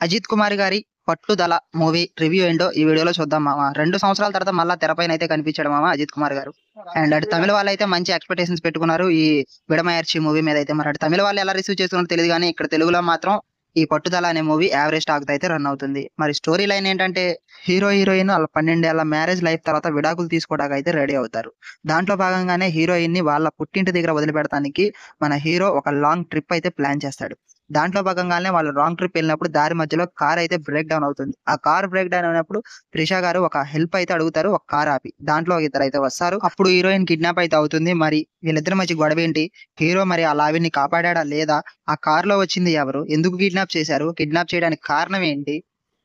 అజిత్ కుమార్ గారి పట్టుదల movie review ఏంటో ఈ వీడియోలో చూద్దాం మామ. 2 సంవత్సరాల తర్వాత మళ్ళా తెరపైన అయితే కనిపించాడు మామ అజిత్ కుమార్ గారు. అండ్ అటు తమిళ వాళ్ళు అయితే మంచి ఎక్స్పెక్టేషన్స్ పెట్టుకున్నారు ఈ విడమయర్చి మూవీ మీద అయితే. మరి అటు తమిళ వాళ్ళు ఎలా రిసీవ్ చేసుకున్నారో తెలియదు కానీ ఇక్కడ తెలుగులో మాత్రం ఈ పట్టుదల అనే మూవీ యావరేజ్ టాక్ అయితే రన్ అవుతుంది. మరి స్టోరీ లైన్ ఏంటంటే హీరో హీరోయిన్ వాళ్ళ 12 ఏళ్ల మ్యారేజ్ లైఫ్ తర్వాత విడాకులు తీసుకోవడానికి అయితే రెడీ అవుతారు. దాంట్లో భాగంగానే హీరోయిన్ ని వాళ్ళ పుట్టింటి దగ్గర వదిలిపెడతానికి మన హీరో ఒక లాంగ్ ట్రిప్ అయితే ప్లాన్ చేస్తాడు. దాంట్లో భాగంగానే వాళ్ళు రాంగ్ ట్రిప్ వెళ్ళినప్పుడు దారి మధ్యలో కార్ అయితే బ్రేక్ డౌన్ అవుతుంది. ఆ కార్ బ్రేక్ డౌన్ అయినప్పుడు త్రిష గారు ఒక హెల్ప్ అయితే అడుగుతారు, ఒక కార్ ఆపి. దాంట్లో ఇద్దరు అయితే వస్తారు. అప్పుడు హీరోయిన్ కిడ్నాప్ అయితే అవుతుంది. మరి వీళ్ళిద్దరి మధ్య గొడవ ఏంటి, హీరో మరి ఆ లావిని కాపాడా లేదా, ఆ కార్ లో వచ్చింది ఎవరు, ఎందుకు కిడ్నాప్ చేశారు, కిడ్నాప్ చేయడానికి కారణం ఏంటి,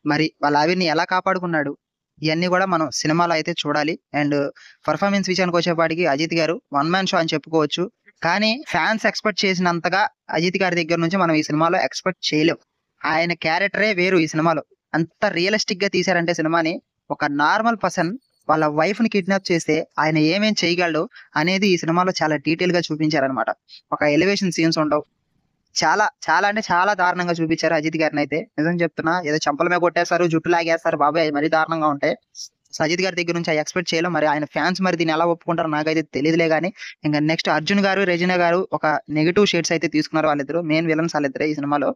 మరి వాళ్ళ ఆవిడ్ని ఎలా కాపాడుకున్నాడు, ఇవన్నీ కూడా మనం సినిమాలో అయితే చూడాలి. అండ్ పర్ఫార్మెన్స్ విషయానికి వచ్చేపాటికి అజిత్ గారు 1 మ్యాన్ షో అని చెప్పుకోవచ్చు. కానీ ఫ్యాన్స్ ఎక్స్పెక్ట్ చేసినంతగా అజిత్ గారి దగ్గర నుంచి మనం ఈ సినిమాలో ఎక్స్పెక్ట్ చేయలేం. ఆయన క్యారెక్టరే వేరు ఈ సినిమాలో. అంత రియలిస్టిక్ గా తీశారంటే సినిమాని. ఒక నార్మల్ పర్సన్ వాళ్ళ వైఫ్ ని కిడ్నాప్ చేస్తే ఆయన ఏమేం చేయగలడు అనేది ఈ సినిమాలో చాలా డీటెయిల్ గా చూపించారనమాట. ఒక ఎలివేషన్ సీన్స్ ఉండవు. చాలా చాలా అంటే చాలా దారుణంగా చూపించారు అజిత్ గారిని అయితే. నిజం చెప్తున్నా, ఏదో చంపల మీద కొట్టేస్తారు, జుట్టు లాగేస్తారు బాబాయ్, మరీ దారుణంగా ఉంటాయి. అజిత్ గారి దగ్గర నుంచి ఎక్స్పెక్ట్ చేయలేం. మరి ఆయన ఫ్యాన్స్ మరి దీన్ని ఎలా ఒప్పుకుంటారో నాకైతే తెలియదులే. కానీ ఇంకా నెక్స్ట్ అర్జున్ గారు, రెజినా గారు ఒక నెగిటివ్ షేడ్స్ అయితే తీసుకున్నారు. వాళ్ళిద్దరు మెయిన్ విలన్స్ వాళ్ళిద్దరే ఈ సినిమాలో.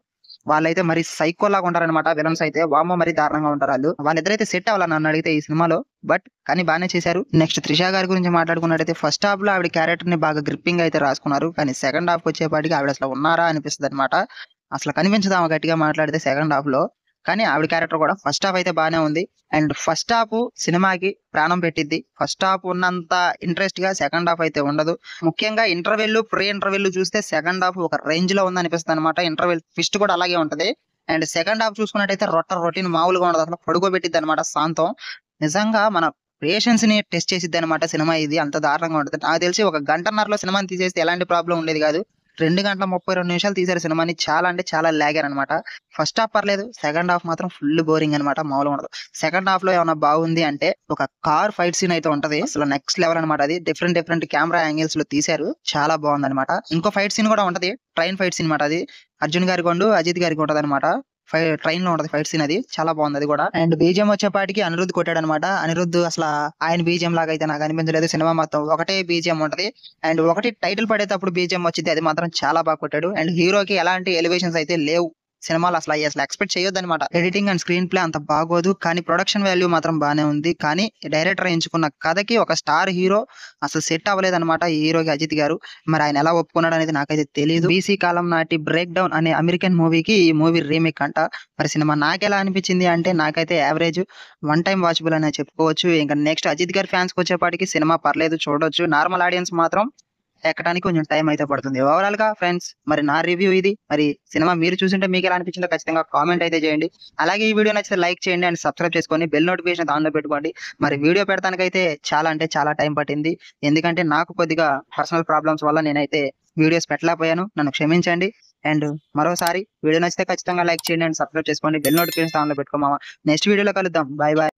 వాళ్ళైతే మరి సైకో లాగా ఉంటారనమాట విలన్స్ అయితే. వామ్మో మరి దారుణంగా ఉంటారు వాళ్ళు. వాళ్ళిద్దరైతే సెట్ అవ్వాలి నన్ను అడిగితే ఈ సినిమాలో. బట్ కానీ బాగానే చేశారు. నెక్స్ట్ త్రిష గారి గురించి మాట్లాడుకున్నట్టయితే ఫస్ట్ హాఫ్ లో ఆవిడ క్యారెక్టర్ ని బాగా గ్రిప్పింగ్ అయితే రాసుకున్నారు. కానీ సెకండ్ హాఫ్ వచ్చేపాటికి ఆవిడ అసలు ఉన్నారా అనిపిస్తుంది అనమాట. అసలు కనిపించదు ఆమె గట్టిగా మాట్లాడితే సెకండ్ హాఫ్ లో. కానీ ఆవిడ క్యారెక్టర్ కూడా ఫస్ట్ హాఫ్ అయితే బాగానే ఉంది. అండ్ ఫస్ట్ హాఫ్ సినిమాకి ప్రాణం పెట్టిద్ది. ఫస్ట్ హాఫ్ ఉన్నంత ఇంట్రెస్ట్ గా సెకండ్ హాఫ్ అయితే ఉండదు. ముఖ్యంగా ఇంటర్వెల్, ప్రీ ఇంటర్వెల్ చూస్తే సెకండ్ హాఫ్ ఒక రేంజ్ లో ఉంది అనిపిస్తుంది అనమాట. ఇంటర్వెల్ ట్విస్ట్ కూడా అలాగే ఉంటది. అండ్ సెకండ్ హాఫ్ చూసుకున్నట్టయితే రొటీన్ మామూలుగా ఉండదు, అసలు పడుకోబెట్టిద్ది అనమాట శాంతం. నిజంగా మన పేషెన్స్ ని టెస్ట్ చేసిద్ది అనమాట సినిమా. ఇది అంత దారుణంగా ఉంటుంది. నాకు తెలిసి ఒక గంటన్నరలో సినిమాని తీసేస్తే ఎలాంటి ప్రాబ్లం ఉండేది కాదు. 2 గంటల 32 నిమిషాలు తీశారు సినిమాని. చాలా అంటే చాలా లాగారు అనమాట. ఫస్ట్ హాఫ్ పర్లేదు, సెకండ్ హాఫ్ మాత్రం ఫుల్ బోరింగ్ అనమాట, మామూలుగా ఉండదు. సెకండ్ హాఫ్ లో ఏమైనా బాగుంది అంటే ఒక కార్ ఫైట్ సీన్ అయితే ఉంటది, అసలు నెక్స్ట్ లెవెల్ అనమాట. అది డిఫరెంట్ కెమెరా యాంగిల్స్ లో తీశారు, చాలా బాగుంది అనమాట. ఇంకో ఫైట్ సీన్ కూడా ఉంటది, ట్రైన్ ఫైట్ సీన్ అనమాట. అది అర్జున్ గారికి ఉండు, అజిత్ గారికి ఉంటది అనమాట. ట్రైన్ లో ఉంటది ఫైట్ సీన్, అది చాలా బాగుంది అది కూడా. అండ్ బీజిఎం వచ్చేపాటికి అనిరుద్ధ్ కొట్టాడు అనమాట. అనిరుద్ధ్ అసలు ఆయన బీజిఎం లాగా అయితే నాకు అనిపించలేదు. సినిమా మొత్తం ఒకటే బీజిఎం ఉంటది. అండ్ ఒకటి టైటిల్ పడేటప్పుడు బీజిఎం వచ్చింది, అది మాత్రం చాలా బాగా కొట్టాడు. అండ్ హీరోకి ఎలాంటి ఎలివేషన్స్ అయితే లేవు సినిమాలో, అసలు ఎక్స్పెక్ట్ చేయొద్దు అనమాట. ఎడిటింగ్ అండ్ స్క్రీన్ ప్లే అంత బాగోదు, కానీ ప్రొడక్షన్ వాల్యూ మాత్రం బాగానే ఉంది. కానీ డైరెక్టర్ ఎంచుకున్న కథకి ఒక స్టార్ హీరో అసలు సెట్ అవ్వలేదు అనమాట ఈ హీరోకి అజిత్ గారు. మరి ఆయన ఎలా ఒప్పుకున్నాడు అనేది నాకైతే తెలియదు. బీసీ కాలం నాటి బ్రేక్ డౌన్ అనే అమెరికన్ మూవీకి ఈ మూవీ రీమేక్ అంట. మరి సినిమా నాకెలా అనిపించింది అంటే నాకైతే యావరేజ్, 1 టైం వాచబుల్ అనే చెప్పుకోవచ్చు. ఇంకా నెక్స్ట్ అజిత్ గారి ఫ్యాన్స్ కి వచ్చేపాటికి సినిమా పర్లేదు, చూడొచ్చు. నార్మల్ ఆడియన్స్ మాత్రం ఎక్కడానికి కొంచెం టైం అయితే పడుతుంది. ఓవరాల్ గా ఫ్రెండ్స్, మరి నా రివ్యూ ఇది. మరి సినిమా మీరు చూసింటే మీకు ఎలా అనిపించిందో ఖచ్చితంగా కామెంట్ అయితే చేయండి. అలాగే ఈ వీడియో నచ్చితే లైక్ చేయండి అండ్ సబ్స్క్రైబ్ చేసుకొని బెల్ నోటిఫికేషన్ ఆన్ లో పెట్టుకోండి. మరి వీడియో పెడతానికైతే చాలా అంటే చాలా టైం పట్టింది, ఎందుకంటే నాకు కొద్దిగా పర్సనల్ ప్రాబ్లమ్స్ వల్ల నేనైతే వీడియోస్ పెట్టలేకపోయాను, నన్ను క్షమించండి. అండ్ మరోసారి వీడియో నచ్చితే ఖచ్చితంగా లైక్ చేయండి అండ్ సబ్స్క్రైబ్ చేసుకోండి, బెల్ నోటిఫికేషన్ ఆన్ లో పెట్టుకోమా. నెక్స్ట్ వీడియోలో కలుద్దాం, బాయ్ బాయ్.